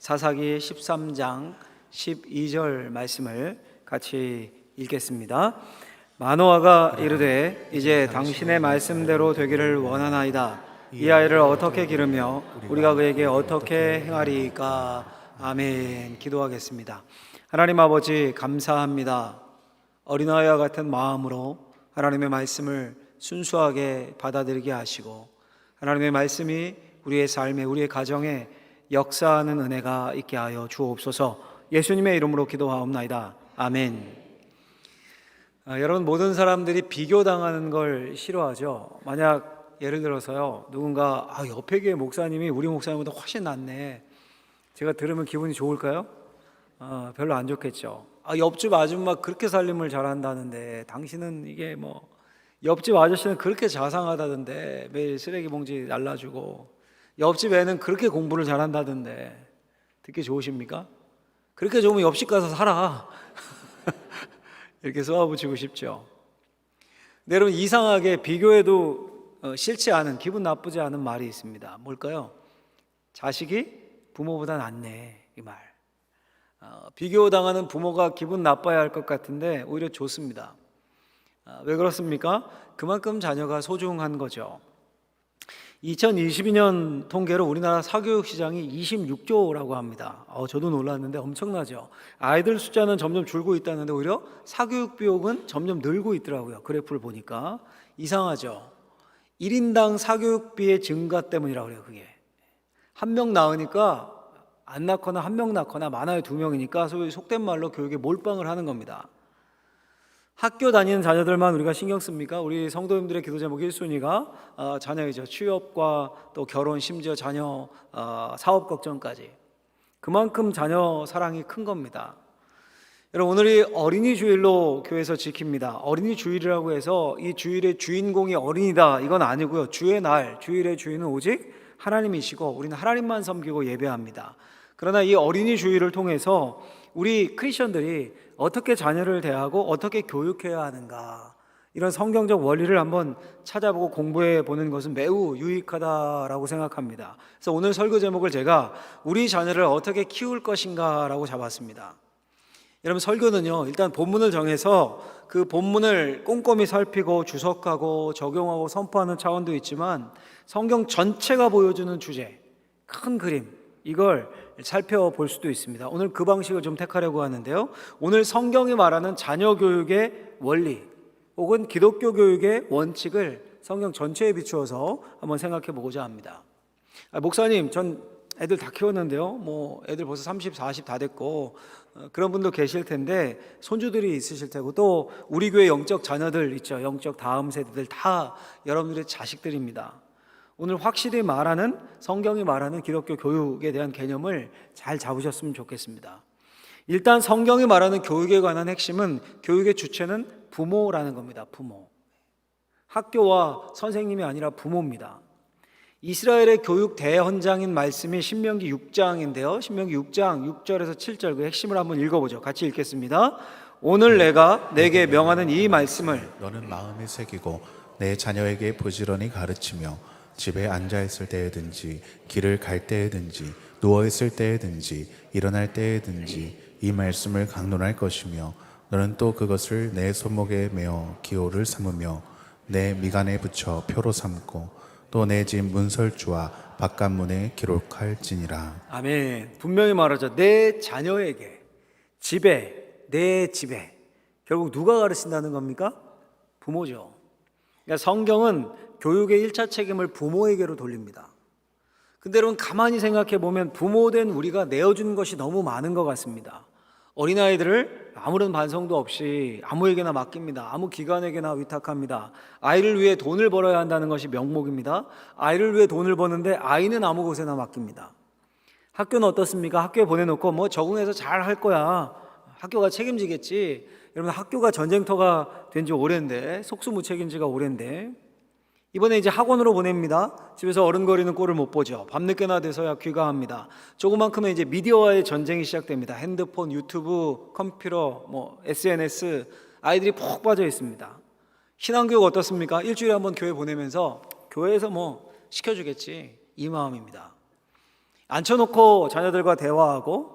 사사기 13장 12절 말씀을 같이 읽겠습니다. 마노아가 이르되 이제 당신의 말씀대로 되기를 원하나이다. 이 아이를 어떻게 기르며 우리가 그에게 어떻게 행하리이까. 아멘. 기도하겠습니다. 하나님 아버지, 감사합니다. 어린아이와 같은 마음으로 하나님의 말씀을 순수하게 받아들이게 하시고 하나님의 말씀이 우리의 삶에, 우리의 가정에 역사하는 은혜가 있게 하여 주옵소서. 예수님의 이름으로 기도하옵나이다. 아멘. 여러분, 모든 사람들이 비교당하는 걸 싫어하죠. 만약 예를 들어서요, 누군가 옆에 교회 목사님이 우리 목사님보다 훨씬 낫네, 제가 들으면 기분이 좋을까요? 별로 안 좋겠죠. 옆집 아줌마 그렇게 살림을 잘한다는데 당신은 이게 뭐, 옆집 아저씨는 그렇게 자상하다던데 매일 쓰레기 봉지 날라주고, 옆집 애는 그렇게 공부를 잘한다던데 듣기 좋으십니까? 그렇게 좋으면 옆집 가서 살아. 이렇게 쏘아붙이고 싶죠. 근데 여러분, 이상하게 비교해도 싫지 않은, 기분 나쁘지 않은 말이 있습니다. 뭘까요? 자식이 부모보다 낫네, 이 말. 비교당하는 부모가 기분 나빠야 할 것 같은데 오히려 좋습니다. 왜 그렇습니까? 그만큼 자녀가 소중한 거죠. 2022년 통계로 우리나라 사교육 시장이 26조라고 합니다. 저도 놀랐는데 엄청나죠. 아이들 숫자는 점점 줄고 있다는데 오히려 사교육 비용은 점점 늘고 있더라고요. 그래프를 보니까 이상하죠. 1인당 사교육비의 증가 때문이라고 그래요. 그게 한 명 낳으니까 안 낳거나 한 명 낳거나 많아야 2명이니까 소위 속된 말로 교육에 몰빵을 하는 겁니다. 학교 다니는 자녀들만 우리가 신경 씁니까? 우리 성도님들의 기도 제목 1순위가 자녀이죠. 취업과 또 결혼, 심지어 자녀 사업 걱정까지. 그만큼 자녀 사랑이 큰 겁니다. 여러분, 오늘이 어린이 주일로 교회에서 지킵니다. 어린이 주일이라고 해서 이 주일의 주인공이 어린이다, 이건 아니고요. 주의 날, 주일의 주인은 오직 하나님이시고 우리는 하나님만 섬기고 예배합니다. 그러나 이 어린이 주일을 통해서 우리 크리스천들이 어떻게 자녀를 대하고 어떻게 교육해야 하는가, 이런 성경적 원리를 한번 찾아보고 공부해 보는 것은 매우 유익하다라고 생각합니다. 그래서 오늘 설교 제목을 제가 우리 자녀를 어떻게 키울 것인가 라고 잡았습니다. 여러분, 설교는요, 일단 본문을 정해서 그 본문을 꼼꼼히 살피고 주석하고 적용하고 선포하는 차원도 있지만 성경 전체가 보여주는 주제, 큰 그림, 이걸 살펴볼 수도 있습니다. 오늘 그 방식을 좀 택하려고 하는데요, 오늘 성경이 말하는 자녀 교육의 원리 혹은 기독교 교육의 원칙을 성경 전체에 비추어서 한번 생각해 보고자 합니다. 목사님, 전 애들 다 키웠는데요, 뭐 애들 벌써 30, 40 다 됐고 그런 분도 계실 텐데 손주들이 있으실 테고 또 우리 교회 영적 자녀들 있죠. 영적 다음 세대들 다 여러분들의 자식들입니다. 오늘 확실히 말하는, 성경이 말하는 기독교 교육에 대한 개념을 잘 잡으셨으면 좋겠습니다. 일단 성경이 말하는 교육에 관한 핵심은, 교육의 주체는 부모라는 겁니다. 부모. 학교와 선생님이 아니라 부모입니다. 이스라엘의 교육 대헌장인 말씀이 신명기 6장인데요 신명기 6장 6절에서 7절 그 핵심을 한번 읽어보죠. 같이 읽겠습니다. 오늘 내가 내게 명하는 이 말씀을 너는 마음에 새기고 내 자녀에게 부지런히 가르치며 집에 앉아있을 때에든지 길을 갈 때에든지 누워있을 때에든지 일어날 때에든지 이 말씀을 강론할 것이며 너는 또 그것을 내 손목에 메어 기호를 삼으며 내 미간에 붙여 표로 삼고 또 내 집 문설주와 바깥문에 기록할지니라. 아멘. 분명히 말하죠. 내 자녀에게, 집에, 내 집에. 결국 누가 가르친다는 겁니까? 부모죠. 그러니까 성경은 교육의 1차 책임을 부모에게로 돌립니다. 근데 여러분, 가만히 생각해 보면 부모된 우리가 내어준 것이 너무 많은 것 같습니다. 어린아이들을 아무런 반성도 없이 아무에게나 맡깁니다. 아무 기관에게나 위탁합니다. 아이를 위해 돈을 벌어야 한다는 것이 명목입니다. 아이를 위해 돈을 버는데 아이는 아무 곳에나 맡깁니다. 학교는 어떻습니까? 학교에 보내놓고 뭐 적응해서 잘 할 거야, 학교가 책임지겠지. 여러분, 학교가 전쟁터가 된 지 오랜데, 속수무책인 지가 오랜데 이번에 이제 학원으로 보냅니다. 집에서 어른거리는 꼴을 못 보죠. 밤늦게나 돼서야 귀가합니다. 조그만 크면 이제 미디어와의 전쟁이 시작됩니다. 핸드폰, 유튜브, 컴퓨터, SNS, 아이들이 푹 빠져 있습니다. 신앙교육 어떻습니까? 일주일에 한번 교회 보내면서 교회에서 시켜주겠지, 이 마음입니다. 앉혀놓고 자녀들과 대화하고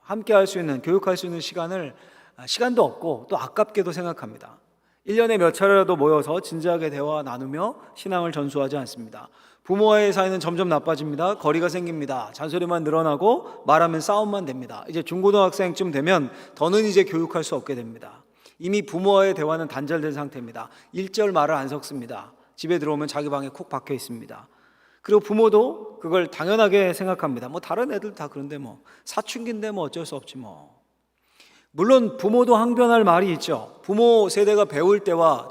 함께 할 수 있는, 교육할 수 있는 시간도 없고 또 아깝게도 생각합니다. 1년에 몇 차례라도 모여서 진지하게 대화 나누며 신앙을 전수하지 않습니다. 부모와의 사이는 점점 나빠집니다. 거리가 생깁니다. 잔소리만 늘어나고 말하면 싸움만 됩니다. 이제 중고등학생쯤 되면 더는 이제 교육할 수 없게 됩니다. 이미 부모와의 대화는 단절된 상태입니다. 일절 말을 안 섞습니다. 집에 들어오면 자기 방에 콕 박혀 있습니다. 그리고 부모도 그걸 당연하게 생각합니다. 뭐 다른 애들 다 그런데 뭐 사춘기인데 뭐 어쩔 수 없지 뭐. 물론 부모도 항변할 말이 있죠. 부모 세대가 배울 때와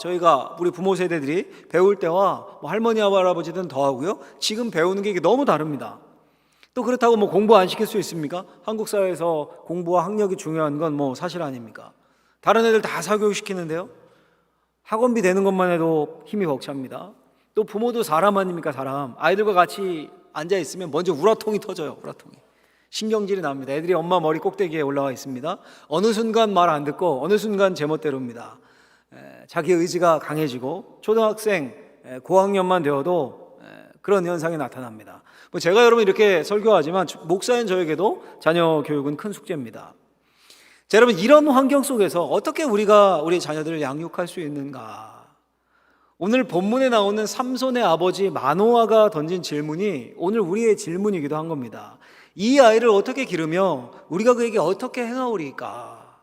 우리 부모 세대들이 배울 때와 뭐 할머니 할아버지든 더하고요, 지금 배우는 게 이게 너무 다릅니다. 또 그렇다고 뭐 공부 안 시킬 수 있습니까? 한국 사회에서 공부와 학력이 중요한 건 뭐 사실 아닙니까? 다른 애들 다 사교육 시키는데요, 학원비 되는 것만 해도 힘이 벅찹니다. 또 부모도 사람 아닙니까? 사람. 아이들과 같이 앉아 있으면 먼저 우라통이 터져요. 우라통이. 신경질이 납니다. 애들이 엄마 머리 꼭대기에 올라와 있습니다. 어느 순간 말 안 듣고 어느 순간 제멋대로입니다. 자기 의지가 강해지고 초등학생 고학년만 되어도 그런 현상이 나타납니다. 뭐 제가 여러분 이렇게 설교하지만 목사인 저에게도 자녀 교육은 큰 숙제입니다. 자, 여러분 이런 환경 속에서 어떻게 우리가 우리 자녀들을 양육할 수 있는가? 오늘 본문에 나오는 삼손의 아버지 마노아가 던진 질문이 오늘 우리의 질문이기도 한 겁니다. 이 아이를 어떻게 기르며 우리가 그에게 어떻게 행하오리까?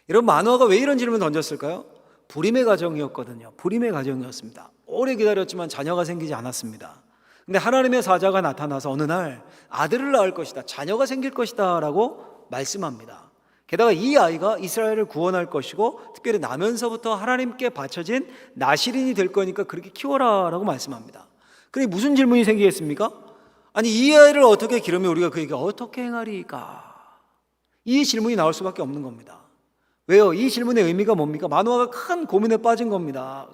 여러분 마노아가 왜 이런 질문을 던졌을까요? 불임의 가정이었거든요. 불임의 가정이었습니다. 오래 기다렸지만 자녀가 생기지 않았습니다. 근데 하나님의 사자가 나타나서 어느 날 아들을 낳을 것이다, 자녀가 생길 것이다 라고 말씀합니다. 게다가 이 아이가 이스라엘을 구원할 것이고 특별히 나면서부터 하나님께 바쳐진 나실인이 될 거니까 그렇게 키워라 라고 말씀합니다. 그러니 무슨 질문이 생기겠습니까? 아니 이 아이를 어떻게 기르며 우리가 그에게 어떻게 행하리까? 이 질문이 나올 수밖에 없는 겁니다. 왜요? 이 질문의 의미가 뭡니까? 마노아가 큰 고민에 빠진 겁니다.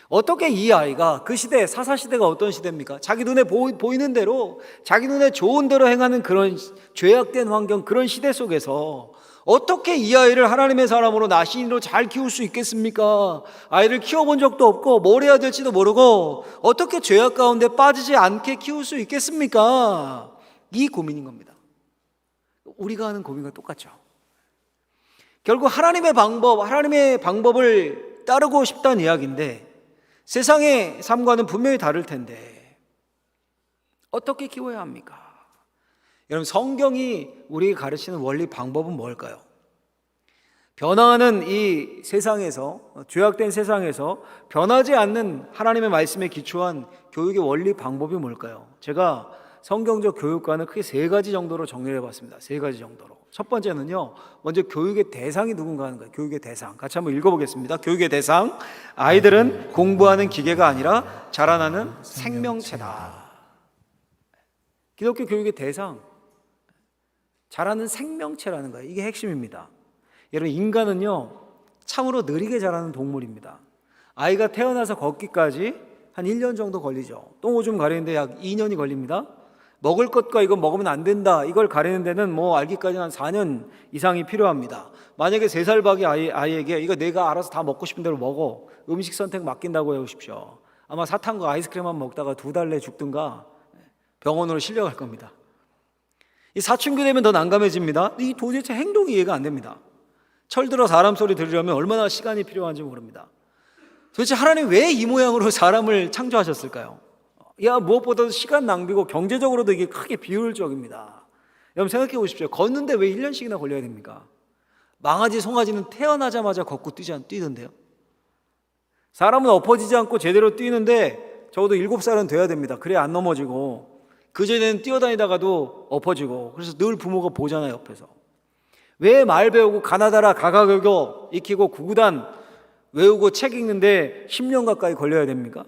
어떻게 이 아이가 그 시대, 사사시대가 어떤 시대입니까? 자기 눈에 보이는 대로, 자기 눈에 좋은 대로 행하는 그런 죄악된 환경, 그런 시대 속에서 어떻게 이 아이를 하나님의 사람으로 나시인으로 잘 키울 수 있겠습니까? 아이를 키워본 적도 없고 뭘 해야 될지도 모르고 어떻게 죄악 가운데 빠지지 않게 키울 수 있겠습니까? 이 고민인 겁니다. 우리가 하는 고민과 똑같죠. 결국 하나님의 방법을 따르고 싶다는 이야기인데 세상의 삶과는 분명히 다를 텐데 어떻게 키워야 합니까? 여러분 성경이 우리에게 가르치는 원리 방법은 뭘까요? 변화하는 이 세상에서, 죄악된 세상에서 변하지 않는 하나님의 말씀에 기초한 교육의 원리 방법이 뭘까요? 제가 성경적 교육과는 크게 세 가지 정도로 정리를 해봤습니다. 세 가지 정도로. 첫 번째는요, 먼저 교육의 대상이 누군가 하는 거예요. 교육의 대상. 같이 한번 읽어보겠습니다. 교육의 대상. 아이들은 공부하는 기계가 아니라 자라나는 생명체다. 기독교 교육의 대상. 자라는 생명체라는 거예요. 이게 핵심입니다. 여러분 인간은요 참으로 느리게 자라는 동물입니다. 아이가 태어나서 걷기까지 한 1년 정도 걸리죠. 똥오줌 가리는데 약 2년이 걸립니다. 먹을 것과 이거 먹으면 안 된다 이걸 가리는 데는 뭐 알기까지 한 4년 이상이 필요합니다. 만약에 3살 박이 아이에게 이거 내가 알아서 다 먹고 싶은 대로 먹어, 음식 선택 맡긴다고 해보십시오. 아마 사탕과 아이스크림만 먹다가 2달 내에 죽든가 병원으로 실려갈 겁니다. 이 사춘기 되면 더 난감해집니다. 이 도대체 행동이 이해가 안 됩니다. 철들어 사람 소리 들으려면 얼마나 시간이 필요한지 모릅니다. 도대체 하나님 왜 이 모양으로 사람을 창조하셨을까요? 무엇보다도 시간 낭비고 경제적으로도 이게 크게 비효율적입니다. 여러분 생각해 보십시오. 걷는데 왜 1년씩이나 걸려야 됩니까? 망아지, 송아지는 태어나자마자 걷고 뛰던데요. 사람은 엎어지지 않고 제대로 뛰는데 적어도 7살은 돼야 됩니다. 그래야 안 넘어지고, 그전에는 뛰어다니다가도 엎어지고, 그래서 늘 부모가 보잖아요, 옆에서. 왜 말 배우고 가나다라 가가교교 익히고 구구단 외우고 책 읽는데 10년 가까이 걸려야 됩니까?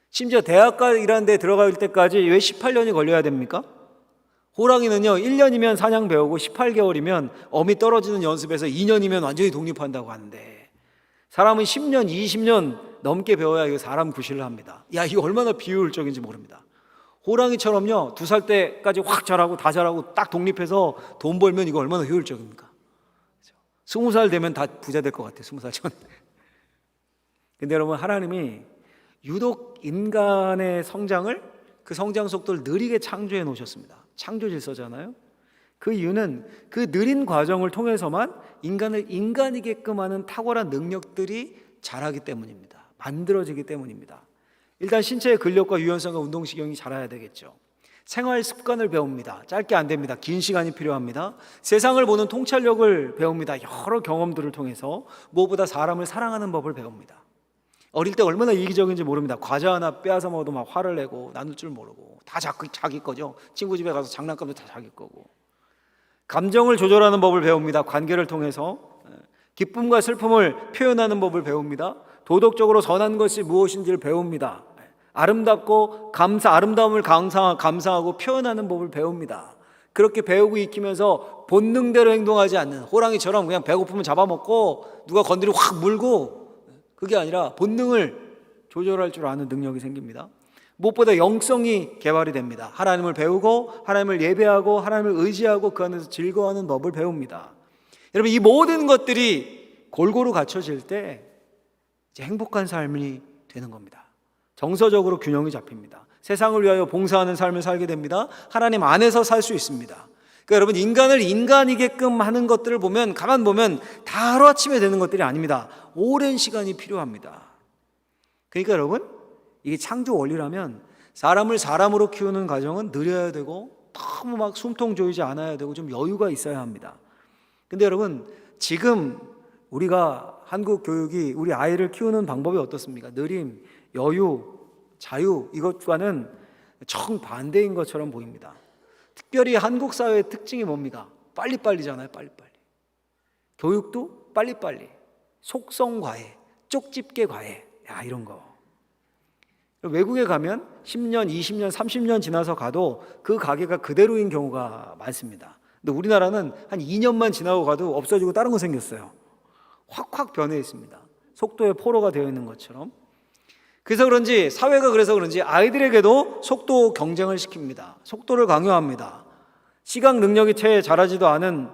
심지어 대학가 일하는 데 들어갈 때까지 왜 18년이 걸려야 됩니까? 호랑이는요 1년이면 사냥 배우고 18개월이면 어미 떨어지는 연습에서 2년이면 완전히 독립한다고 하는데 사람은 10년, 20년 넘게 배워야 이거 사람 구실을 합니다. 이거 얼마나 비효율적인지 모릅니다. 호랑이처럼요 2살 때까지 확 자라고 다 자라고 딱 독립해서 돈 벌면 이거 얼마나 효율적입니까? 20살 되면 다 부자 될 것 같아요. 20살 전. 근데 여러분 하나님이 유독 인간의 성장을 그 성장 속도를 느리게 창조해 놓으셨습니다. 창조 질서잖아요. 그 이유는 그 느린 과정을 통해서만 인간을 인간이게끔 하는 탁월한 능력들이 자라기 때문입니다. 만들어지기 때문입니다. 일단 신체의 근력과 유연성과 운동신경이 자라야 되겠죠. 생활 습관을 배웁니다. 짧게 안 됩니다. 긴 시간이 필요합니다. 세상을 보는 통찰력을 배웁니다. 여러 경험들을 통해서 무엇보다 사람을 사랑하는 법을 배웁니다. 어릴 때 얼마나 이기적인지 모릅니다. 과자 하나 빼앗아 먹어도 막 화를 내고 나눌 줄 모르고 다 자기 거죠. 친구 집에 가서 장난감도 다 자기 거고. 감정을 조절하는 법을 배웁니다. 관계를 통해서 기쁨과 슬픔을 표현하는 법을 배웁니다. 도덕적으로 선한 것이 무엇인지를 배웁니다. 아름답고 아름다움을 감상하고 표현하는 법을 배웁니다. 그렇게 배우고 익히면서 본능대로 행동하지 않는, 호랑이처럼 그냥 배고프면 잡아먹고 누가 건드리고 확 물고, 그게 아니라 본능을 조절할 줄 아는 능력이 생깁니다. 무엇보다 영성이 개발이 됩니다. 하나님을 배우고 하나님을 예배하고 하나님을 의지하고 그 안에서 즐거워하는 법을 배웁니다. 여러분, 이 모든 것들이 골고루 갖춰질 때 이제 행복한 삶이 되는 겁니다. 정서적으로 균형이 잡힙니다. 세상을 위하여 봉사하는 삶을 살게 됩니다. 하나님 안에서 살 수 있습니다. 그러니까 여러분, 인간을 인간이게끔 하는 것들을 보면, 가만 보면 다 하루아침에 되는 것들이 아닙니다. 오랜 시간이 필요합니다. 그러니까 여러분, 이게 창조 원리라면 사람을 사람으로 키우는 과정은 느려야 되고 너무 막 숨통 조이지 않아야 되고 좀 여유가 있어야 합니다. 근데 여러분, 지금 우리가 한국 교육이 우리 아이를 키우는 방법이 어떻습니까? 느림, 여유, 자유, 이것과는 정반대인 것처럼 보입니다. 특별히 한국 사회의 특징이 뭡니까? 빨리빨리잖아요. 빨리빨리. 교육도 빨리빨리. 속성 과외, 쪽집게 과외, 이런 거. 외국에 가면 10년, 20년, 30년 지나서 가도 그 가게가 그대로인 경우가 많습니다. 근데 우리나라는 한 2년만 지나고 가도 없어지고 다른 거 생겼어요. 확 변해 있습니다. 속도의 포로가 되어 있는 것처럼. 그래서 그런지 아이들에게도 속도 경쟁을 시킵니다. 속도를 강요합니다. 시각 능력이 채 자라지도 않은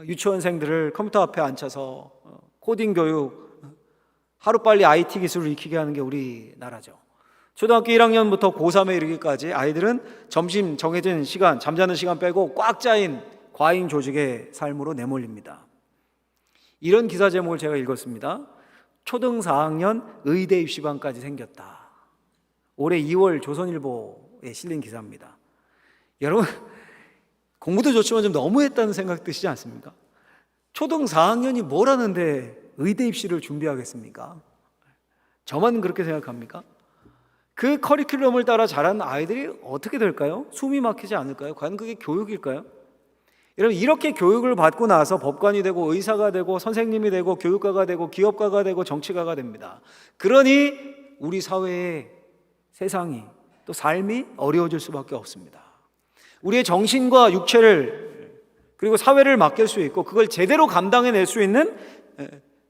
유치원생들을 컴퓨터 앞에 앉혀서 코딩 교육, 하루빨리 IT 기술을 익히게 하는 게 우리나라죠. 초등학교 1학년부터 고3에 이르기까지 아이들은 점심 정해진 시간, 잠자는 시간 빼고 꽉 짜인 과잉 조직의 삶으로 내몰립니다. 이런 기사 제목을 제가 읽었습니다. 초등 4학년 의대 입시반까지 생겼다. 올해 2월 조선일보에 실린 기사입니다. 여러분, 공부도 좋지만 좀 너무했다는 생각 드시지 않습니까? 초등 4학년이 뭘 하는데 의대 입시를 준비하겠습니까? 저만 그렇게 생각합니까? 그 커리큘럼을 따라 자란 아이들이 어떻게 될까요? 숨이 막히지 않을까요? 과연 그게 교육일까요? 여러분, 이렇게 교육을 받고 나서 법관이 되고 의사가 되고 선생님이 되고 교육가가 되고 기업가가 되고 정치가가 됩니다. 그러니 우리 사회의 세상이 또 삶이 어려워질 수밖에 없습니다. 우리의 정신과 육체를 그리고 사회를 맡길 수 있고 그걸 제대로 감당해낼 수 있는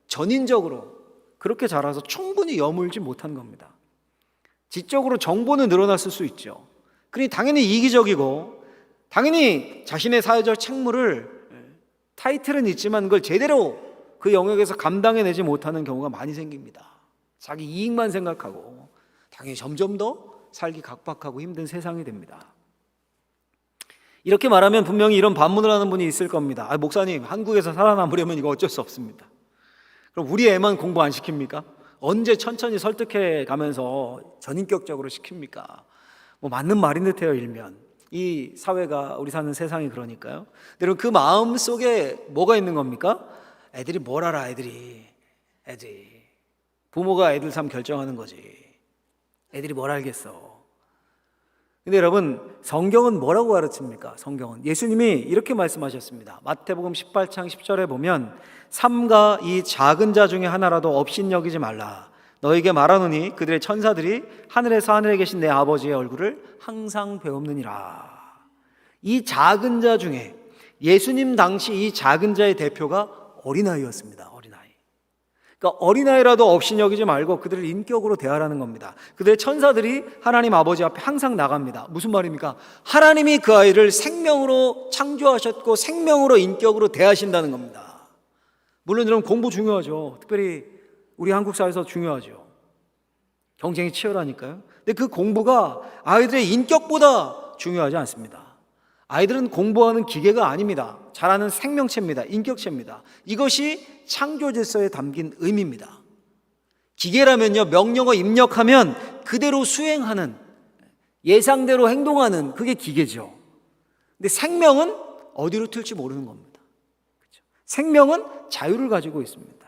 전인적으로 그렇게 자라서 충분히 여물지 못한 겁니다. 지적으로 정보는 늘어났을 수 있죠. 그러니 당연히 이기적이고 당연히 자신의 사회적 책무를, 타이틀은 있지만 그걸 제대로 그 영역에서 감당해내지 못하는 경우가 많이 생깁니다. 자기 이익만 생각하고 당연히 점점 더 살기 각박하고 힘든 세상이 됩니다. 이렇게 말하면 분명히 이런 반문을 하는 분이 있을 겁니다. 목사님, 한국에서 살아남으려면 이거 어쩔 수 없습니다. 그럼 우리 애만 공부 안 시킵니까? 언제 천천히 설득해 가면서 전인격적으로 시킵니까? 맞는 말인 듯해요, 일면. 이 사회가, 우리 사는 세상이 그러니까요. 여러분, 그 마음 속에 뭐가 있는 겁니까? 애들이 뭘 알아, 애들이. 부모가 애들 삶 결정하는 거지. 애들이 뭘 알겠어. 근데 여러분, 성경은 뭐라고 가르칩니까? 성경은 예수님이 이렇게 말씀하셨습니다. 마태복음 18장 10절에 보면 삼가 이 작은 자 중에 하나라도 업신여기지 말라. 너에게 말하노니 그들의 천사들이 하늘에서 하늘에 계신 내 아버지의 얼굴을 항상 배웁느니라. 이 작은 자 중에 예수님 당시 이 작은 자의 대표가 어린아이였습니다. 어린아이. 그러니까 어린아이라도 업신여기지 말고 그들을 인격으로 대하라는 겁니다. 그들의 천사들이 하나님 아버지 앞에 항상 나갑니다. 무슨 말입니까? 하나님이 그 아이를 생명으로 창조하셨고 생명으로 인격으로 대하신다는 겁니다. 물론 여러분, 공부 중요하죠. 특별히 우리 한국 사회에서 중요하죠. 경쟁이 치열하니까요. 근데 그 공부가 아이들의 인격보다 중요하지 않습니다. 아이들은 공부하는 기계가 아닙니다. 자라는 생명체입니다. 인격체입니다. 이것이 창조 질서에 담긴 의미입니다. 기계라면요, 명령어 입력하면 그대로 수행하는, 예상대로 행동하는, 그게 기계죠. 근데 생명은 어디로 튈지 모르는 겁니다. 그렇죠? 생명은 자유를 가지고 있습니다.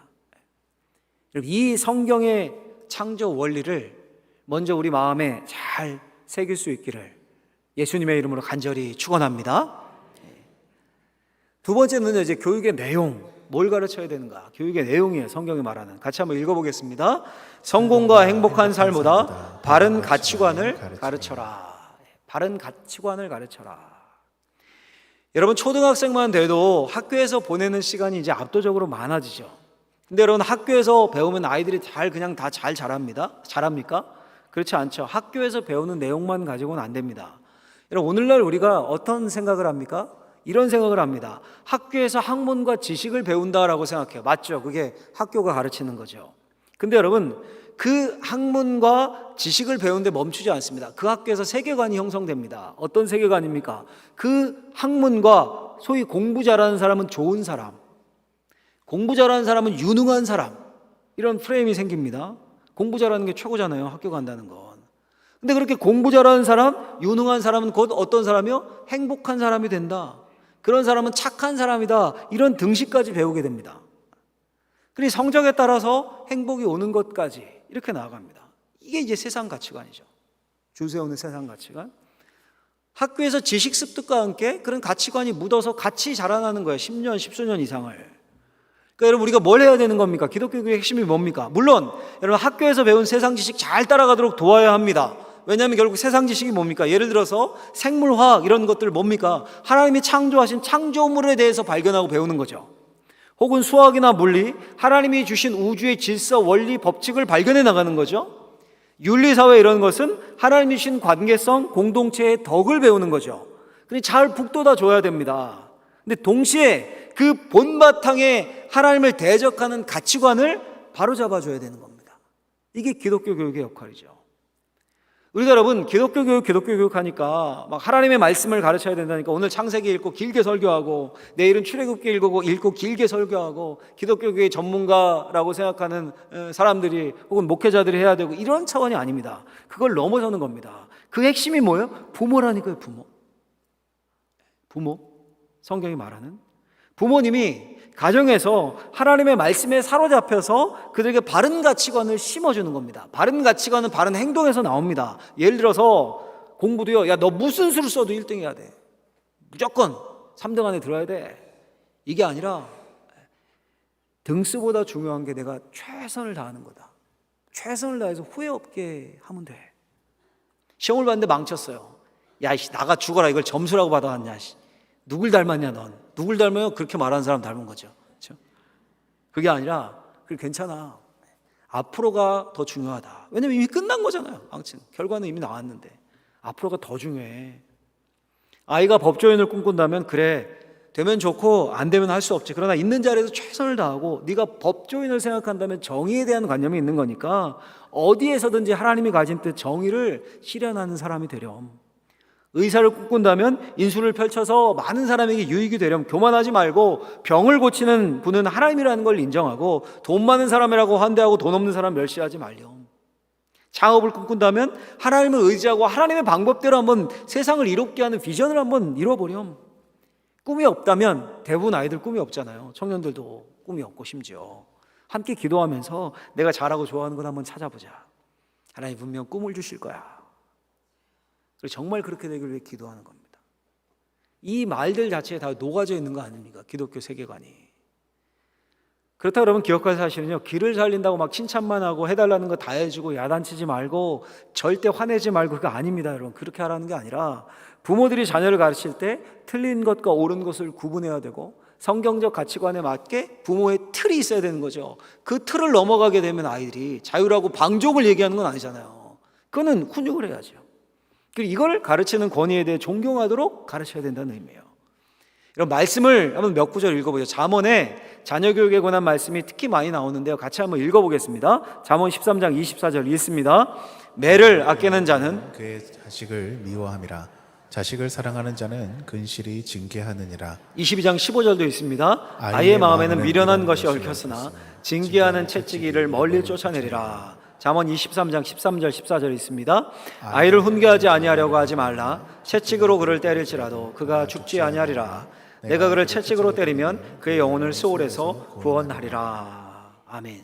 이 성경의 창조 원리를 먼저 우리 마음에 잘 새길 수 있기를 예수님의 이름으로 간절히 축원합니다. 두 번째는 이제 교육의 내용, 뭘 가르쳐야 되는가? 교육의 내용이에요. 성경이 말하는. 같이 한번 읽어보겠습니다. 성공과 행복한 삶보다 바른 가치관을 가르쳐라. 바른 가치관을 가르쳐라. 여러분, 초등학생만 돼도 학교에서 보내는 시간이 이제 압도적으로 많아지죠. 근데 여러분, 학교에서 배우면 아이들이 그냥 다 잘 자랍니다? 잘합니까? 그렇지 않죠. 학교에서 배우는 내용만 가지고는 안 됩니다. 여러분, 오늘날 우리가 어떤 생각을 합니까? 이런 생각을 합니다. 학교에서 학문과 지식을 배운다라고 생각해요. 맞죠? 그게 학교가 가르치는 거죠. 근데 여러분, 그 학문과 지식을 배우는데 멈추지 않습니다. 그 학교에서 세계관이 형성됩니다. 어떤 세계관입니까? 그 학문과 소위 공부 잘하는 사람은 좋은 사람, 공부 잘하는 사람은 유능한 사람, 이런 프레임이 생깁니다. 공부 잘하는 게 최고잖아요. 학교 간다는 건. 근데 그렇게 공부 잘하는 사람, 유능한 사람은 곧 어떤 사람이요? 행복한 사람이 된다. 그런 사람은 착한 사람이다. 이런 등식까지 배우게 됩니다. 그리고 성적에 따라서 행복이 오는 것까지 이렇게 나아갑니다. 이게 이제 세상 가치관이죠. 줄 세우는 세상 가치관. 학교에서 지식 습득과 함께 그런 가치관이 묻어서 같이 자라나는 거예요. 10년, 10수년 이상을. 그러니까 여러분, 우리가 뭘 해야 되는 겁니까? 기독교의 핵심이 뭡니까? 물론 여러분, 학교에서 배운 세상 지식 잘 따라가도록 도와야 합니다. 왜냐하면 결국 세상 지식이 뭡니까? 예를 들어서 생물화학 이런 것들 뭡니까? 하나님이 창조하신 창조물에 대해서 발견하고 배우는 거죠. 혹은 수학이나 물리, 하나님이 주신 우주의 질서, 원리, 법칙을 발견해 나가는 거죠. 윤리사회 이런 것은 하나님이 주신 관계성, 공동체의 덕을 배우는 거죠. 그러니 잘 북돋아 줘야 됩니다. 근데 동시에 그 본바탕에 하나님을 대적하는 가치관을 바로잡아 줘야 되는 겁니다. 이게 기독교 교육의 역할이죠. 우리가 여러분, 기독교 교육 하니까 막 하나님의 말씀을 가르쳐야 된다니까 오늘 창세기 읽고 길게 설교하고 내일은 출애굽기 읽고 길게 설교하고 기독교 교육의 전문가라고 생각하는 사람들이 혹은 목회자들이 해야 되고 이런 차원이 아닙니다. 그걸 넘어서는 겁니다. 그 핵심이 뭐예요? 부모라니까요. 부모. 성경이 말하는 부모님이 가정에서 하나님의 말씀에 사로잡혀서 그들에게 바른 가치관을 심어주는 겁니다. 바른 가치관은 바른 행동에서 나옵니다. 예를 들어서 공부도요. 야, 너 무슨 수를 써도 1등 해야 돼. 무조건 3등 안에 들어야 돼. 이게 아니라 등수보다 중요한 게 내가 최선을 다하는 거다. 최선을 다해서 후회 없게 하면 돼. 시험을 봤는데 망쳤어요. 야, 나가 죽어라. 이걸 점수라고 받아왔냐. 누굴 닮았냐 넌. 누굴 닮아요? 그렇게 말하는 사람 닮은 거죠. 그렇죠? 그게 아니라 그래, 괜찮아. 앞으로가 더 중요하다. 왜냐면 이미 끝난 거잖아요. 아무튼 결과는 이미 나왔는데 앞으로가 더 중요해. 아이가 법조인을 꿈꾼다면 그래, 되면 좋고 안 되면 할 수 없지. 그러나 있는 자리에서 최선을 다하고 네가 법조인을 생각한다면 정의에 대한 관념이 있는 거니까 어디에서든지 하나님이 가진 뜻 정의를 실현하는 사람이 되렴. 의사를 꿈꾼다면 인술을 펼쳐서 많은 사람에게 유익이 되렴. 교만하지 말고 병을 고치는 분은 하나님이라는 걸 인정하고 돈 많은 사람이라고 환대하고 돈 없는 사람 멸시하지 말렴. 창업을 꿈꾼다면 하나님을 의지하고 하나님의 방법대로 한번 세상을 이롭게 하는 비전을 한번 이뤄보렴. 꿈이 없다면 대부분 아이들 꿈이 없잖아요. 청년들도 꿈이 없고 심지어 함께 기도하면서 내가 잘하고 좋아하는 걸 한번 찾아보자. 하나님 분명 꿈을 주실 거야. 정말 그렇게 되기를 위해 기도하는 겁니다. 이 말들 자체에 다 녹아져 있는 거 아닙니까? 기독교 세계관이. 그렇다고 여러분 기억할 사실은요, 길을 살린다고 막 칭찬만 하고 해달라는 거 다 해주고 야단치지 말고 절대 화내지 말고 그거 아닙니다. 여러분 그렇게 하라는 게 아니라 부모들이 자녀를 가르칠 때 틀린 것과 옳은 것을 구분해야 되고 성경적 가치관에 맞게 부모의 틀이 있어야 되는 거죠. 그 틀을 넘어가게 되면 아이들이 자유라고 방종을 얘기하는 건 아니잖아요. 그거는 훈육을 해야죠. 그리고 이걸 가르치는 권위에 대해 존경하도록 가르쳐야 된다는 의미예요. 이런 말씀을 한번 몇 구절 읽어보죠. 잠언에 자녀 교육에 관한 말씀이 특히 많이 나오는데요. 같이 한번 읽어보겠습니다. 잠언 13장 24절 읽습니다. 매를 아끼는 자는 그의 자식을 미워함이라. 자식을 사랑하는 자는 근실이 징계하느니라. 22장 15절도 있습니다. 아이의 마음에는 미련한 것이 얽혔으나 징계하는 채찍이 이를 멀리 쫓아내리라. 잠언 23장 13절 14절 있습니다. 아이를 훈계하지 아니하려고 하지 말라. 채찍으로 그를 때릴지라도 그가 죽지 아니하리라. 내가 그를 채찍으로 때리면 그의 영혼을 수월에서 구원하리라. 아멘.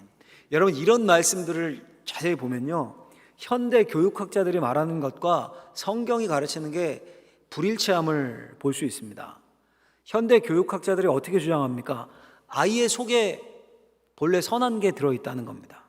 여러분, 이런 말씀들을 자세히 보면요, 현대 교육학자들이 말하는 것과 성경이 가르치는 게 불일치함을 볼 수 있습니다. 현대 교육학자들이 어떻게 주장합니까? 아이의 속에 본래 선한 게 들어있다는 겁니다.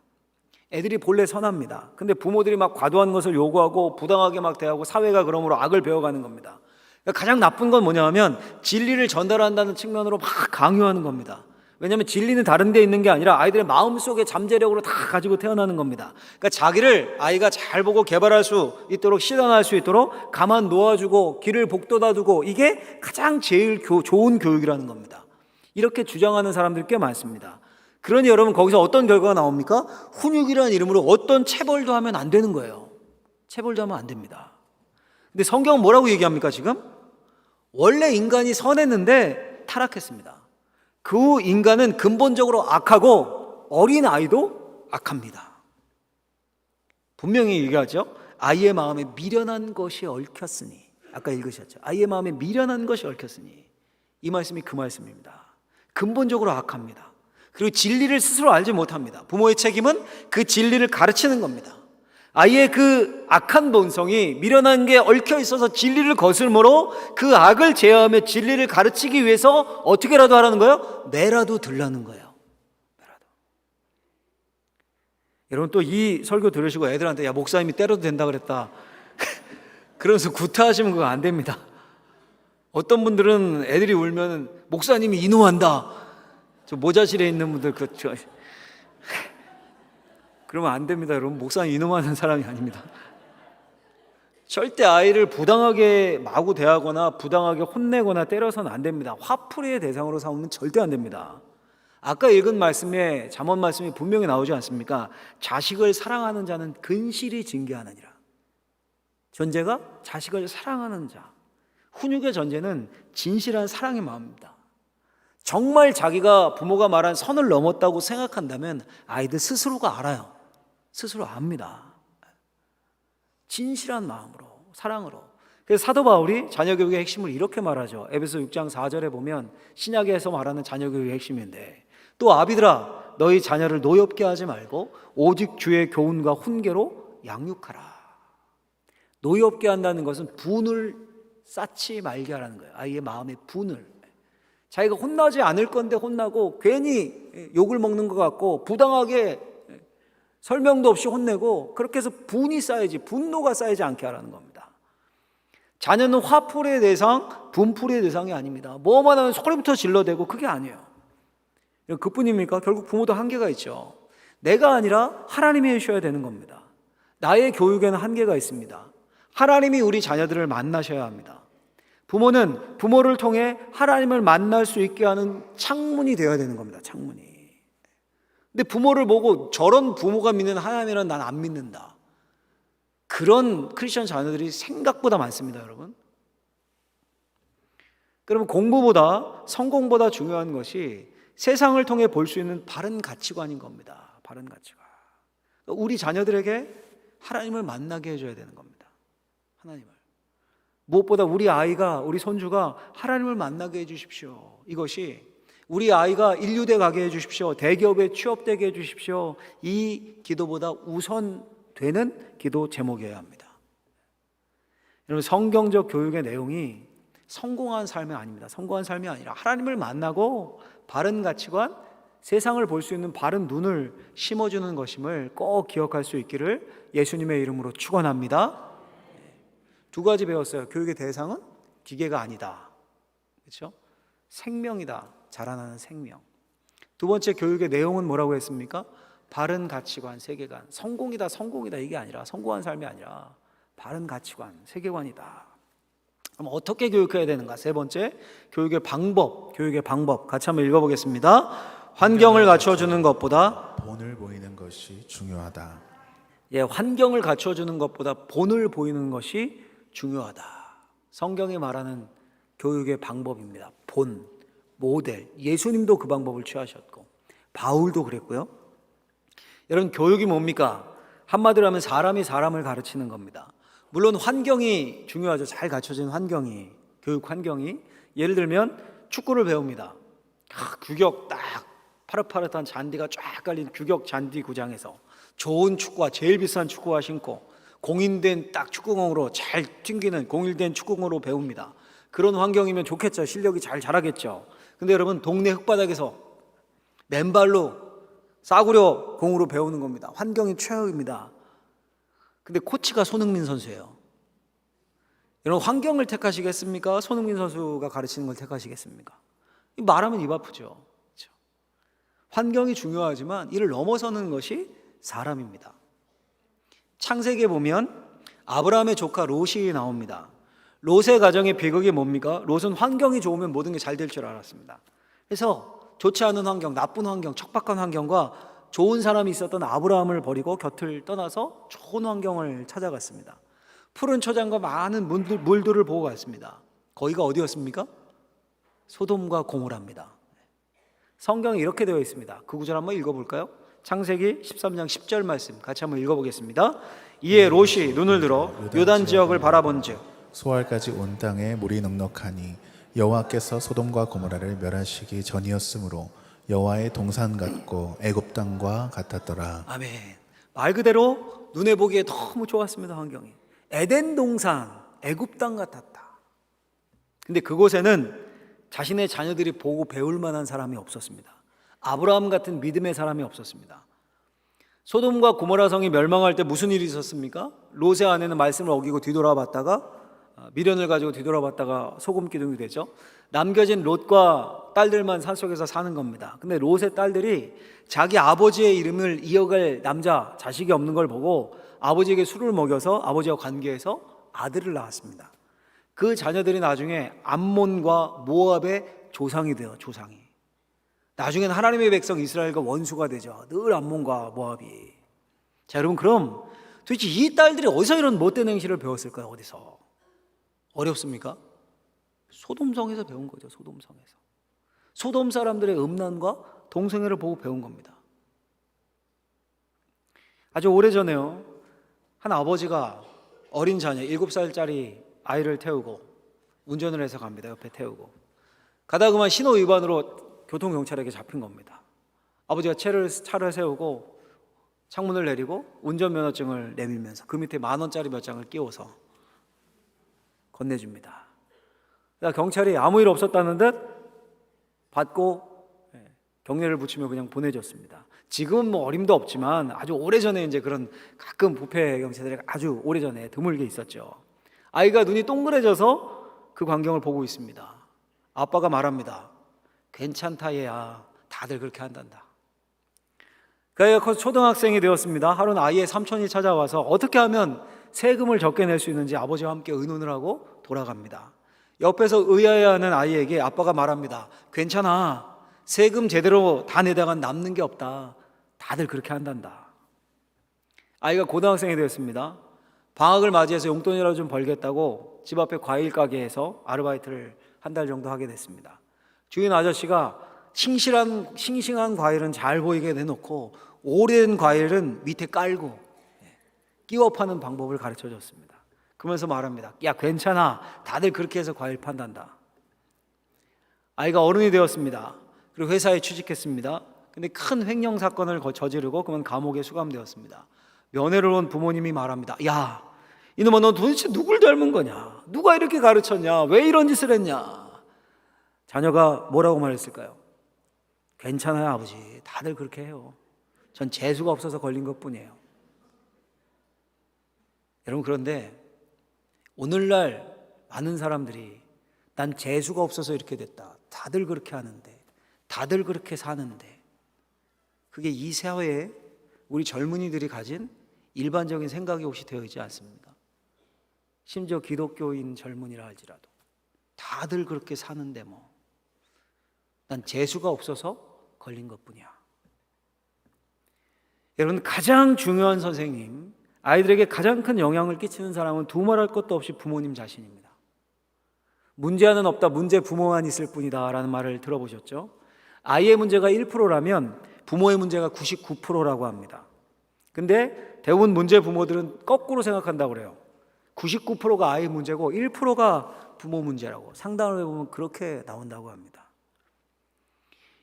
애들이 본래 선합니다. 근데 부모들이 막 과도한 것을 요구하고 부당하게 막 대하고 사회가 그러므로 악을 배워가는 겁니다. 그러니까 가장 나쁜 건 뭐냐면 진리를 전달한다는 측면으로 막 강요하는 겁니다. 왜냐하면 진리는 다른 데 있는 게 아니라 아이들의 마음속에 잠재력으로 다 가지고 태어나는 겁니다. 그러니까 자기를 아이가 잘 보고 개발할 수 있도록, 실현할 수 있도록 가만 놓아주고 길을 복돋아두고, 이게 가장 제일 좋은 교육이라는 겁니다. 이렇게 주장하는 사람들이 꽤 많습니다. 그러니 여러분, 거기서 어떤 결과가 나옵니까? 훈육이라는 이름으로 어떤 체벌도 하면 안 되는 거예요. 체벌도 하면 안 됩니다. 근데 성경은 뭐라고 얘기합니까 지금? 원래 인간이 선했는데 타락했습니다. 그 인간은 근본적으로 악하고 어린 아이도 악합니다. 분명히 얘기하죠. 아이의 마음에 미련한 것이 얽혔으니. 아까 읽으셨죠. 아이의 마음에 미련한 것이 얽혔으니. 이 말씀이 그 말씀입니다. 근본적으로 악합니다. 그리고 진리를 스스로 알지 못합니다. 부모의 책임은 그 진리를 가르치는 겁니다. 아이의 그 악한 본성이 미련한 게 얽혀 있어서 진리를 거슬므로 그 악을 제어하며 진리를 가르치기 위해서 어떻게라도 하라는 거예요? 매라도 들라는 거예요. 매라도. 여러분, 또 이 설교 들으시고 애들한테 야, 목사님이 때려도 된다 그랬다 그러면서 구타하시면 그거 안 됩니다. 어떤 분들은 애들이 울면 목사님이 인호한다. 저 모자실에 있는 분들 그러면 안 됩니다. 여러분, 목사님 이놈하는 사람이 아닙니다. 절대 아이를 부당하게 마구 대하거나 부당하게 혼내거나 때려서는 안 됩니다. 화풀이의 대상으로 삼으면 절대 안 됩니다. 아까 읽은 말씀에, 잠언 말씀이 분명히 나오지 않습니까? 자식을 사랑하는 자는 근실이 징계하느니라. 전제가 자식을 사랑하는 자. 훈육의 전제는 진실한 사랑의 마음입니다. 정말 자기가 부모가 말한 선을 넘었다고 생각한다면 아이들 스스로가 알아요. 스스로 압니다. 진실한 마음으로, 사랑으로. 그래서 사도 바울이 자녀 교육의 핵심을 이렇게 말하죠. 에베소 6장 4절에 보면 신약에서 말하는 자녀 교육의 핵심인데, 또 아비들아 너희 자녀를 노엽게 하지 말고 오직 주의 교훈과 훈계로 양육하라. 노엽게 한다는 것은 분을 쌓지 말게 하라는 거예요. 아이의 마음의 분을. 자기가 혼나지 않을 건데 혼나고 괜히 욕을 먹는 것 같고 부당하게 설명도 없이 혼내고, 그렇게 해서 분이 쌓이지, 분노가 쌓이지 않게 하라는 겁니다. 자녀는 화풀이의 대상, 분풀이의 대상이 아닙니다. 뭐만 하면 소리부터 질러대고, 그게 아니에요. 그뿐입니까? 결국 부모도 한계가 있죠. 내가 아니라 하나님이 해주셔야 되는 겁니다. 나의 교육에는 한계가 있습니다. 하나님이 우리 자녀들을 만나셔야 합니다. 부모는 부모를 통해 하나님을 만날 수 있게 하는 창문이 되어야 되는 겁니다. 창문이. 근데 부모를 보고 저런 부모가 믿는 하나님이란 난 안 믿는다. 그런 크리스천 자녀들이 생각보다 많습니다, 여러분. 그러면 공부보다, 성공보다 중요한 것이 세상을 통해 볼 수 있는 바른 가치관인 겁니다. 바른 가치관. 우리 자녀들에게 하나님을 만나게 해줘야 되는 겁니다. 하나님을. 무엇보다 우리 아이가, 우리 손주가 하나님을 만나게 해주십시오. 이것이 우리 아이가 인류대 가게 해주십시오. 대기업에 취업되게 해주십시오. 이 기도보다 우선되는 기도 제목이어야 합니다. 여러분, 성경적 교육의 내용이 성공한 삶이 아닙니다. 성공한 삶이 아니라 하나님을 만나고 바른 가치관, 세상을 볼 수 있는 바른 눈을 심어주는 것임을 꼭 기억할 수 있기를 예수님의 이름으로 축원합니다. 두 가지 배웠어요. 교육의 대상은 기계가 아니다. 그렇죠? 생명이다. 자라나는 생명. 두 번째, 교육의 내용은 뭐라고 했습니까? 바른 가치관, 세계관. 성공이다 이게 아니라, 성공한 삶이 아니라 바른 가치관, 세계관이다. 그럼 어떻게 교육해야 되는가? 세 번째, 교육의 방법. 교육의 방법. 같이 한번 읽어보겠습니다. 환경을 갖춰주는 것보다 본을 보이는 것이 중요하다. 예, 환경을 갖춰주는 것보다 본을 보이는 것이 중요하다. 성경이 말하는 교육의 방법입니다. 본, 모델. 예수님도 그 방법을 취하셨고 바울도 그랬고요. 여러분, 교육이 뭡니까? 한마디로 하면 사람이 사람을 가르치는 겁니다. 물론 환경이 중요하죠. 잘 갖춰진 환경이, 교육 환경이. 예를 들면 축구를 배웁니다. 규격 딱 파릇파릇한 잔디가 쫙 깔린 규격 잔디 구장에서 좋은 축구화, 제일 비싼 축구화 신고 공인된 딱 축구공으로 잘 튕기는 공일된 축구공으로 배웁니다. 그런 환경이면 좋겠죠. 실력이 잘 자라겠죠. 근데 여러분, 동네 흙바닥에서 맨발로 싸구려 공으로 배우는 겁니다. 환경이 최악입니다. 근데 코치가 손흥민 선수예요. 여러분, 환경을 택하시겠습니까? 손흥민 선수가 가르치는 걸 택하시겠습니까? 말하면 입 아프죠. 그렇죠? 환경이 중요하지만 이를 넘어서는 것이 사람입니다. 창세기에 보면 아브라함의 조카 롯이 나옵니다. 롯의 가정의 비극이 뭡니까? 롯은 환경이 좋으면 모든 게 잘 될 줄 알았습니다. 그래서 좋지 않은 환경, 나쁜 환경, 척박한 환경과 좋은 사람이 있었던 아브라함을 버리고 곁을 떠나서 좋은 환경을 찾아갔습니다. 푸른 초장과 많은 물들을 보고 갔습니다. 거기가 어디였습니까? 소돔과 고모라입니다. 성경에 이렇게 되어 있습니다. 그 구절 한번 읽어볼까요? 창세기 13장 10절 말씀 같이 한번 읽어보겠습니다. 이에 롯이 눈을 들어 요단 지역을 바라본즉 소알까지 온 땅에 물이 넉넉하니 여호와께서 소돔과 고모라를 멸하시기 전이었으므로 여호와의 동산 같고 애굽 땅과 같았더라. 아멘. 말 그대로 눈에 보기에 너무 좋았습니다. 환경이 에덴 동산, 애굽 땅 같았다. 근데 그곳에는 자신의 자녀들이 보고 배울 만한 사람이 없었습니다. 아브라함 같은 믿음의 사람이 없었습니다. 소돔과 고모라 성이 멸망할 때 무슨 일이 있었습니까? 롯의 아내는 말씀을 어기고 뒤돌아봤다가 미련을 가지고 뒤돌아봤다가 소금 기둥이 되죠. 남겨진 롯과 딸들만 산속에서 사는 겁니다. 근데 롯의 딸들이 자기 아버지의 이름을 이어갈 남자, 자식이 없는 걸 보고 아버지에게 술을 먹여서 아버지와 관계해서 아들을 낳았습니다. 그 자녀들이 나중에 암몬과 모압의 조상이 돼요. 조상이. 나중에는 하나님의 백성 이스라엘과 원수가 되죠. 늘 암몬과 모압이. 자, 여러분, 그럼 도대체 이 딸들이 어디서 이런 못된 행실을 배웠을까요? 어디서? 어렵습니까? 소돔성에서 배운 거죠. 소돔성에서. 소돔 사람들의 음란과 동성애를 보고 배운 겁니다. 아주 오래전에요, 한 아버지가 어린 자녀 7살짜리 아이를 태우고 운전을 해서 갑니다. 옆에 태우고 가다 그만 신호 위반으로 교통경찰에게 잡힌 겁니다. 아버지가 차를 세우고 창문을 내리고 운전면허증을 내밀면서 그 밑에 10,000원짜리 몇 장을 끼워서 건네줍니다. 경찰이 아무 일 없었다는 듯 받고 경례를 붙이며 그냥 보내줬습니다. 지금은 뭐 어림도 없지만 아주 오래전에 이제 그런 가끔 부패 경찰들이 아주 오래전에 드물게 있었죠. 아이가 눈이 동그래져서 그 광경을 보고 있습니다. 아빠가 말합니다. 괜찮다 얘야. 다들 그렇게 한단다. 그 아이가 커서 초등학생이 되었습니다. 하루는 아이의 삼촌이 찾아와서 어떻게 하면 세금을 적게 낼 수 있는지 아버지와 함께 의논을 하고 돌아갑니다. 옆에서 의아해하는 아이에게 아빠가 말합니다. 괜찮아. 세금 제대로 다 내다가 남는 게 없다. 다들 그렇게 한단다. 아이가 고등학생이 되었습니다. 방학을 맞이해서 용돈이라도 좀 벌겠다고 집 앞에 과일 가게에서 아르바이트를 한 달 정도 하게 됐습니다. 주인 아저씨가 싱싱한 과일은 잘 보이게 내놓고 오랜 과일은 밑에 깔고 끼워 파는 방법을 가르쳐 줬습니다. 그러면서 말합니다. 야, 괜찮아. 다들 그렇게 해서 과일 판단다. 아이가 어른이 되었습니다. 그리고 회사에 취직했습니다. 근데 큰 횡령 사건을 저지르고 그만 감옥에 수감되었습니다. 면회를 온 부모님이 말합니다. 야, 이놈아, 너 도대체 누굴 닮은 거냐? 누가 이렇게 가르쳤냐? 왜 이런 짓을 했냐? 자녀가 뭐라고 말했을까요? 괜찮아요, 아버지. 다들 그렇게 해요. 전 재수가 없어서 걸린 것뿐이에요. 여러분, 그런데 오늘날 많은 사람들이 난 재수가 없어서 이렇게 됐다. 다들 그렇게 하는데, 다들 그렇게 사는데, 그게 이 사회에 우리 젊은이들이 가진 일반적인 생각이 혹시 되어 있지 않습니까? 심지어 기독교인 젊은이라 할지라도. 다들 그렇게 사는데 뭐. 난 재수가 없어서 걸린 것뿐이야. 여러분, 가장 중요한 선생님, 아이들에게 가장 큰 영향을 끼치는 사람은 두말할 것도 없이 부모님 자신입니다. 문제아는 없다, 문제 부모만 있을 뿐이다 라는 말을 들어보셨죠? 아이의 문제가 1%라면 부모의 문제가 99%라고 합니다. 근데 대부분 문제 부모들은 거꾸로 생각한다고 그래요. 99%가 아이의 문제고 1%가 부모 문제라고. 상담을 해보면 그렇게 나온다고 합니다.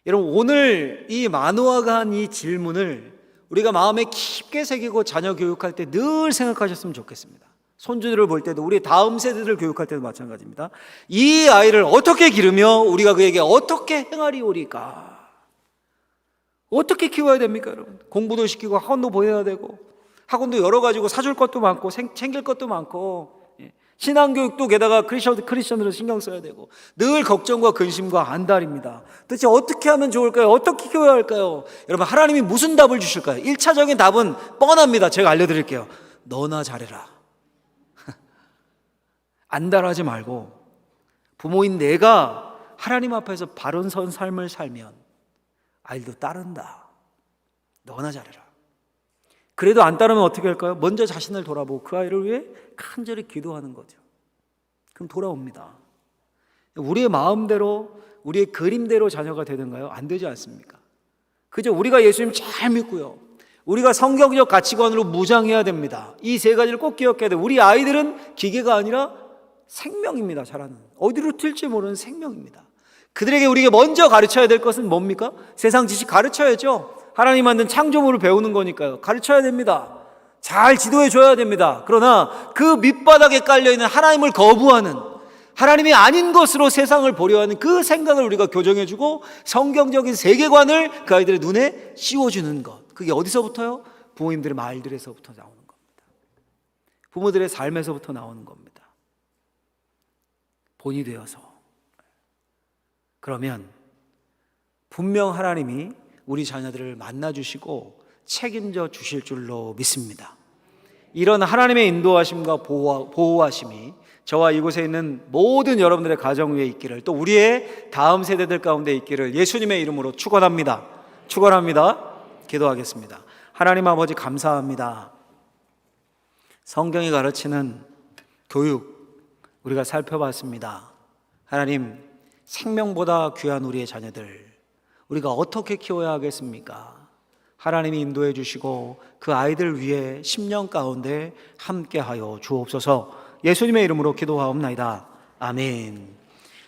여러분, 오늘 이 만우아가 한 이 질문을 우리가 마음에 깊게 새기고 자녀 교육할 때 늘 생각하셨으면 좋겠습니다. 손주들을 볼 때도, 우리 다음 세대들을 교육할 때도 마찬가지입니다. 이 아이를 어떻게 기르며 우리가 그에게 어떻게 행하리오리까? 어떻게 키워야 됩니까, 여러분? 공부도 시키고 학원도 보내야 되고, 학원도 여러 가지고 사줄 것도 많고 챙길 것도 많고, 신앙교육도 게다가 크리스천들은 신경 써야 되고, 늘 걱정과 근심과 안달입니다. 도대체 어떻게 하면 좋을까요? 어떻게 키워야 할까요? 여러분, 하나님이 무슨 답을 주실까요? 1차적인 답은 뻔합니다. 제가 알려드릴게요. 너나 잘해라. 안달하지 말고 부모인 내가 하나님 앞에서 바른 선 삶을 살면 아이도 따른다. 너나 잘해라. 그래도 안 따르면 어떻게 할까요? 먼저 자신을 돌아보고 그 아이를 위해 간절히 기도하는 거죠. 그럼 돌아옵니다. 우리의 마음대로, 우리의 그림대로 자녀가 되는가요? 안 되지 않습니까? 그저 우리가 예수님 잘 믿고요, 우리가 성경적 가치관으로 무장해야 됩니다. 이 세 가지를 꼭 기억해야 돼요. 우리 아이들은 기계가 아니라 생명입니다. 자라는 어디로 튈지 모르는 생명입니다. 그들에게 우리가 먼저 가르쳐야 될 것은 뭡니까? 세상 지식 가르쳐야죠. 하나님 만든 창조물을 배우는 거니까요. 가르쳐야 됩니다. 잘 지도해 줘야 됩니다. 그러나 그 밑바닥에 깔려있는 하나님을 거부하는, 하나님이 아닌 것으로 세상을 보려 하는 그 생각을 우리가 교정해주고 성경적인 세계관을 그 아이들의 눈에 씌워주는 것. 그게 어디서부터요? 부모님들의 말들에서부터 나오는 겁니다. 부모들의 삶에서부터 나오는 겁니다. 본이 되어서. 그러면 분명 하나님이 우리 자녀들을 만나주시고 책임져 주실 줄로 믿습니다. 이런 하나님의 인도하심과 보호하심이 저와 이곳에 있는 모든 여러분들의 가정 위에 있기를, 또 우리의 다음 세대들 가운데 있기를 예수님의 이름으로 축원합니다. 축원합니다. 기도하겠습니다. 하나님 아버지, 감사합니다. 성경이 가르치는 교육 우리가 살펴봤습니다. 하나님, 생명보다 귀한 우리의 자녀들 우리가 어떻게 키워야 하겠습니까? 하나님이 인도해 주시고 그 아이들 위해 10년 가운데 함께하여 주옵소서. 예수님의 이름으로 기도하옵나이다. 아멘.